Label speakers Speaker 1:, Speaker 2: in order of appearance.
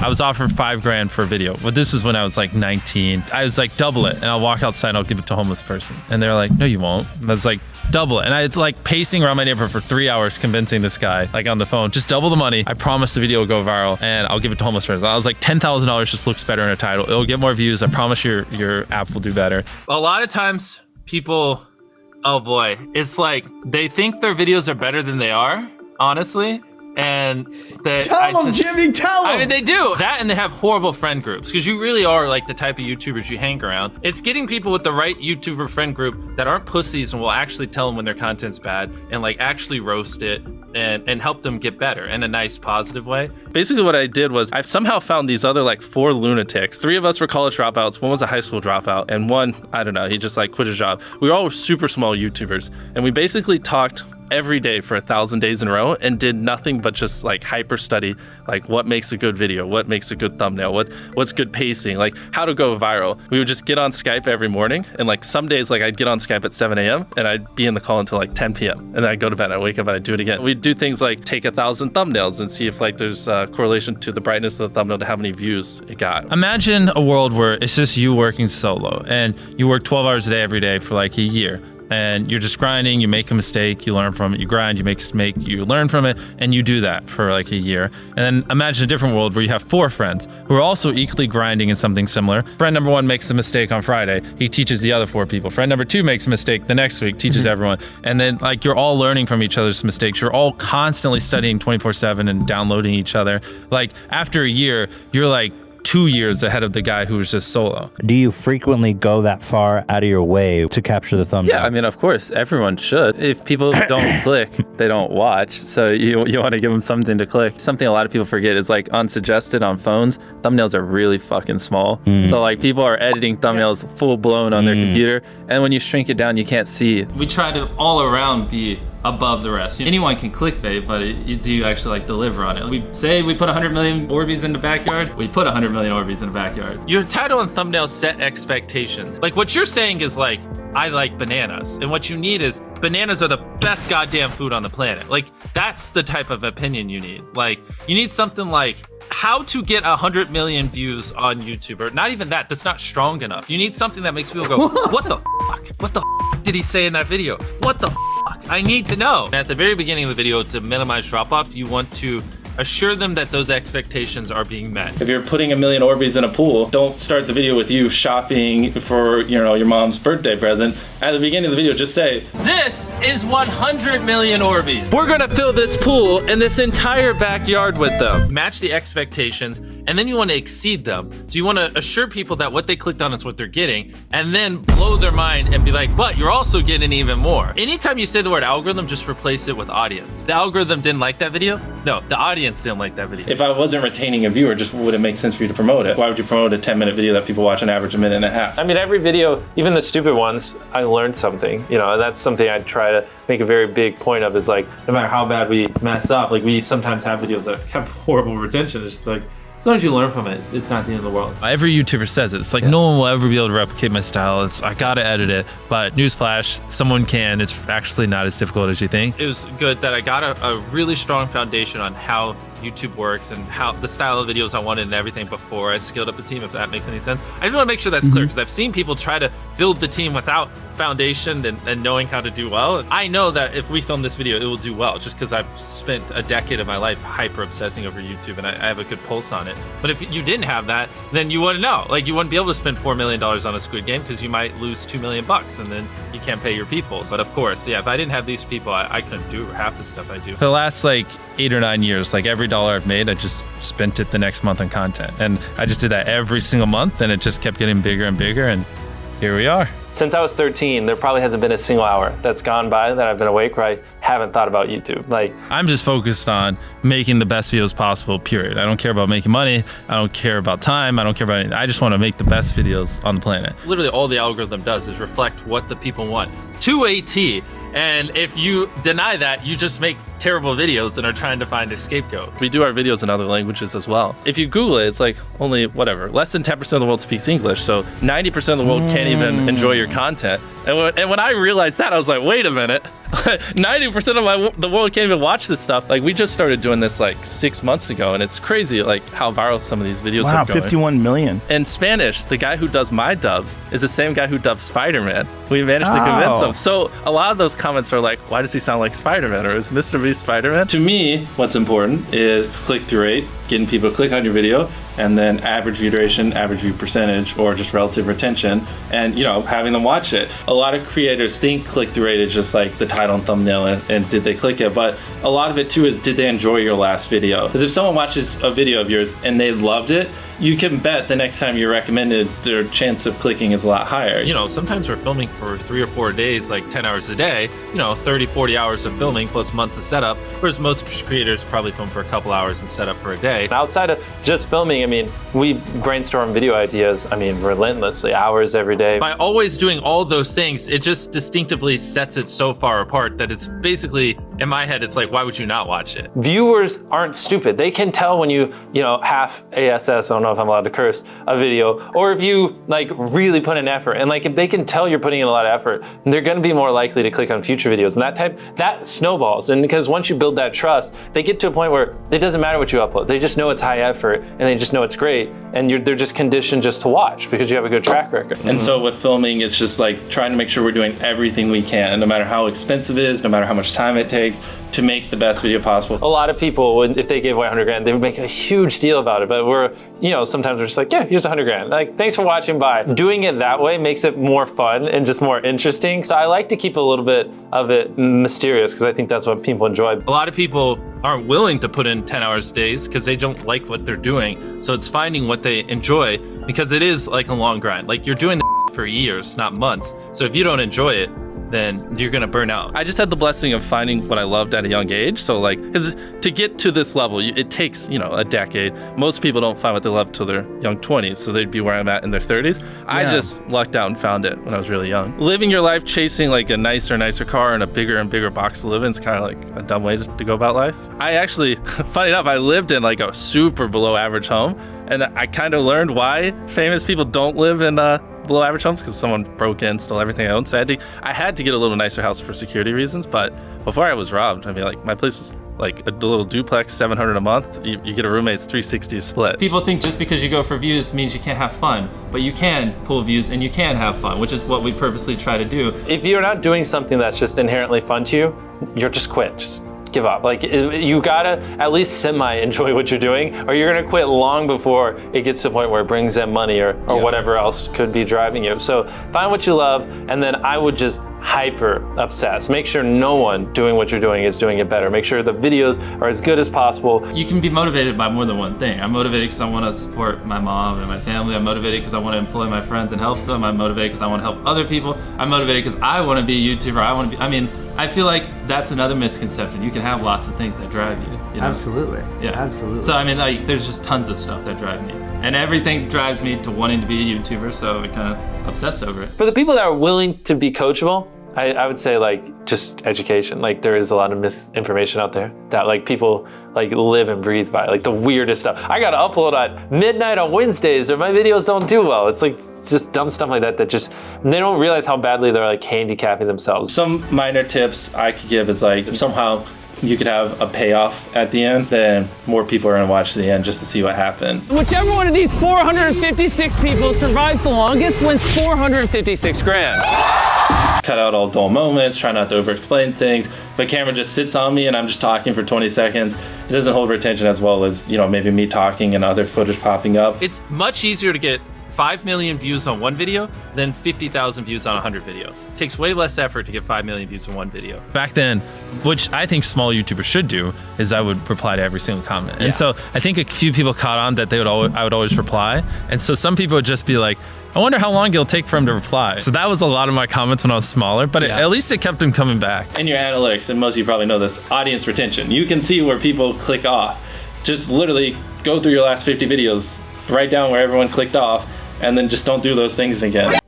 Speaker 1: I was offered $5,000 for a video, but this was when I was like 19. I was like, double it, and I'll walk outside and I'll give it to a homeless person. And they're like, no, you won't. And I was like, double it. And I was like pacing around my neighborhood for 3 hours convincing this guy, like on the phone, just double the money. I promise the video will go viral and I'll give it to a homeless person. I was like, $10,000 just looks better in a title. It'll get more views. I promise your app will do better.
Speaker 2: A lot of times people, oh boy, it's like they think their videos are better than they are, honestly. And
Speaker 3: tell them, Jimmy, tell them.
Speaker 2: I mean, they do that, and they have horrible friend groups because you really are like the type of YouTubers you hang around. It's getting people with the right YouTuber friend group that aren't pussies and will actually tell them when their content's bad and like actually roast it and help them get better in a nice, positive way.
Speaker 1: Basically what I did was I somehow found these other like 4 lunatics. 3 of us were college dropouts. 1 was a high school dropout, and 1, I don't know, he just like quit his job. We were all super small YouTubers, and we basically talked every day for 1,000 days in a row and did nothing but just like hyper study like what makes a good video, what makes a good thumbnail, what's good pacing, like how to go viral. We would just get on Skype every morning, and like some days like I'd get on Skype at 7 a.m. and I'd be in the call until like 10 p.m. and then I'd go to bed, I'd wake up and I'd do it again. We'd do things like take 1,000 thumbnails and see if like there's a correlation to the brightness of the thumbnail to how many views it got. Imagine a world where it's just you working solo and you work 12 hours a day every day for like a year. And you're just grinding, you make a mistake, you learn from it, you grind, you make a mistake, you learn from it, and you do that for like a year. And then imagine a different world where you have 4 friends who are also equally grinding in something similar. Friend number 1 makes a mistake on Friday, he teaches the other 4 people. Friend number 2 makes a mistake the next week, teaches everyone. And then like you're all learning from each other's mistakes. You're all constantly studying 24/7 and downloading each other. Like after a year, you're like 2 years ahead of the guy who was just solo.
Speaker 3: Do you frequently go that far out of your way to capture the thumbnail?
Speaker 1: Yeah, I mean, of course, everyone should. If people don't click, they don't watch. So you want to give them something to click. Something a lot of people forget is like unsuggested on phones, thumbnails are really fucking small. So like people are editing thumbnails full blown on their computer. And when you shrink it down, you can't see. We try to all around be above the rest. Anyone can clickbait, but do you actually like deliver on it? We say we put 100 million Orbeez in the backyard, we put 100 million Orbeez in the backyard. Your title and thumbnail set expectations. Like what you're saying is like, I like bananas. And what you need is bananas are the best goddamn food on the planet. Like that's the type of opinion you need. Like you need something like how to get 100 million views on YouTube, or not even that, that's not strong enough. You need something that makes people go, what the fuck? What the fuck did he say in that video? What the fuck? I need to know. At the very beginning of the video, to minimize drop off, you want to assure them that those expectations are being met. If you're putting 1 million Orbeez in a pool, don't start the video with you shopping for, you know, your mom's birthday present. At the beginning of the video, just say, this is 100 million Orbeez. We're gonna fill this pool and this entire backyard with them. Match the expectations, and then you want to exceed them. So you want to assure people that what they clicked on is what they're getting, and then blow their mind and be like, but you're also getting even more. Anytime you say the word algorithm, just replace it with audience. The algorithm didn't like that video? No, the audience didn't like that video. If I wasn't retaining a viewer, just would it make sense for you to promote it? Why would you promote a 10-minute video that people watch on average a minute and a half?
Speaker 4: I mean, every video, even the stupid ones, I learned something, you know, and that's something I try to make a very big point of, is like, no matter how bad we mess up, like we sometimes have videos that have horrible retention. It's just like, as long as you learn from it, it's not the end of the world. Every YouTuber says it. It's like, no one will ever be able to replicate my style. I gotta edit it. But newsflash, someone can. It's actually not as difficult as you think. It was good that I got a really strong foundation on how YouTube works and how the style of videos I wanted and everything before I scaled up the team, if that makes any sense. I just want to make sure that's clear, because I've seen people try to build the team without foundation and knowing how to do well. I know that if we film this video, it will do well, just because I've spent a decade of my life hyper obsessing over YouTube and I have a good pulse on it. But if you didn't have that, then you wouldn't know. Like, you wouldn't be able to spend $4 million on a Squid Game, because you might lose $2 million and then you can't pay your people. But of course, yeah, if I didn't have these people, I couldn't do half the stuff I do. For the last like 8 or 9 years, like every dollar I've made, I just spent it the next month on content. And I just did that every single month, and it just kept getting bigger and bigger, and here we are. Since I was 13, there probably hasn't been a single hour that's gone by that I've been awake where I haven't thought about YouTube. Like, I'm just focused on making the best videos possible, period. I don't care about making money. I don't care about time. I don't care about anything. I just want to make the best videos on the planet. Literally all the algorithm does is reflect what the people want to a T. And if you deny that, you just make terrible videos and are trying to find a scapegoat. We do our videos in other languages as well. If you Google it, it's like only whatever, less than 10% of the world speaks English. So 90% of the world can't even enjoy your content. And when I realized that, I was like, wait a minute.
Speaker 1: 90% of the world can't even watch this stuff. Like we just started doing this like 6 months ago, and it's crazy like how viral some of these videos are going.
Speaker 3: 51 million.
Speaker 1: In Spanish, the guy who does my dubs is the same guy who dubbed Spider-Man. We managed to convince him. So a lot of those comments are like, why does he sound like Spider-Man, or is Mr. Beast Spider-Man? To me, what's important is click-through rate, getting people to click on your video, and then average view duration, average view percentage, or just relative retention, and having them watch it. A lot of creators think click-through rate is just like the title and thumbnail and did they click it, but a lot of it too is did they enjoy your last video? Because if someone watches a video of yours and they loved it, you can bet the next time you're recommended, their chance of clicking is a lot higher.
Speaker 2: Sometimes we're filming for 3 or 4 days, like 10 hours a day, 30, 40 hours of filming plus months of setup, whereas most creators probably film for a couple hours and set up for a day.
Speaker 4: Outside of just filming, we brainstorm video ideas, relentlessly, hours every day.
Speaker 2: By always doing all those things, it just distinctively sets it so far apart that it's basically, in my head, it's like, why would you not watch it?
Speaker 4: Viewers aren't stupid. They can tell when you half ASS, I don't know if I'm allowed to curse, a video, or if you like really put in effort. And like if they can tell you're putting in a lot of effort, they're gonna be more likely to click on future videos. And that snowballs. And because once you build that trust, they get to a point where it doesn't matter what you upload. They just know it's high effort and they just know it's great. And they're just conditioned just to watch because you have a good track record.
Speaker 1: And so with filming, it's just like trying to make sure we're doing everything we can, no matter how expensive it is, no matter how much time it takes, to make the best video possible.
Speaker 4: A lot of people, if they gave away 100 grand, they would make a huge deal about it. But sometimes we're just like, yeah, here's 100 grand. Like, thanks for watching, bye. Doing it that way makes it more fun and just more interesting. So I like to keep a little bit of it mysterious because I think that's what people enjoy.
Speaker 2: A lot of people aren't willing to put in 10 hours days because they don't like what they're doing. So it's finding what they enjoy, because it is like a long grind. Like you're doing the for years, not months. So if you don't enjoy it, then you're gonna burn out. I just had the blessing of finding what I loved at a young age. So like, because to get to this level, it takes, a decade. Most people don't find what they love till their young 20s. So they'd be where I'm at in their 30s. Yeah. I just lucked out and found it when I was really young. Living your life chasing like a nicer and nicer car and a bigger and bigger box to live in is kind of like a dumb way to go about life. I actually, funny enough, I lived in like a super below average home. And I kind of learned why famous people don't live in below average homes, because someone broke in, stole everything I owned. So I had to get a little nicer house for security reasons. But before I was robbed, like my place is like a little duplex, $700 a month. You get a roommate's $360 split. People think just because you go for views means you can't have fun, but you can pull views and you can have fun, which is what we purposely try to do.
Speaker 4: If you're not doing something that's just inherently fun to you, you're just quit. Just give up. Like you gotta at least semi-enjoy what you're doing, or you're gonna quit long before it gets to the point where it brings in money or whatever else could be driving you. So find what you love, and then I would just hyper obsess. Make sure no one doing what you're doing is doing it better. Make sure the videos are as good as possible.
Speaker 1: You can be motivated by more than one thing. I'm motivated because I want to support my mom and my family. I'm motivated because I want to employ my friends and help them. I'm motivated because I want to help other people. I'm motivated because I want to be a YouTuber. I feel like that's another misconception. You can have lots of things that drive you.
Speaker 5: Absolutely.
Speaker 1: Yeah.
Speaker 5: Absolutely.
Speaker 1: So there's just tons of stuff that drive me. And everything drives me to wanting to be a YouTuber, so I kind of obsess over it.
Speaker 4: For the people that are willing to be coachable, I would say like just education. Like there is a lot of misinformation out there that like people like live and breathe by, like the weirdest stuff. I gotta upload at midnight on Wednesdays or my videos don't do well. It's like just dumb stuff like that just, they don't realize how badly they're like handicapping themselves. Some minor tips I could give is like, if somehow you could have a payoff at the end, then more people are gonna watch to the end just to see what happened.
Speaker 6: Whichever one of these 456 people survives the longest wins 456 grand.
Speaker 1: Cut out all dull moments, try not to over-explain things. If the camera just sits on me and I'm just talking for 20 seconds, it doesn't hold retention as well as, maybe me talking and other footage popping up.
Speaker 2: It's much easier to get 5 million views on one video than 50,000 views on 100 videos. It takes way less effort to get 5 million views on one video.
Speaker 7: Back then, which I think small YouTubers should do, is I would reply to every single comment. And so I think a few people caught on that I would always reply. And so some people would just be like, I wonder how long it'll take for him to reply. So that was a lot of my comments when I was smaller, but at least it kept him coming back.
Speaker 1: In your analytics, and most of you probably know this, audience retention. You can see where people click off. Just literally go through your last 50 videos, write down where everyone clicked off, and then just don't do those things again.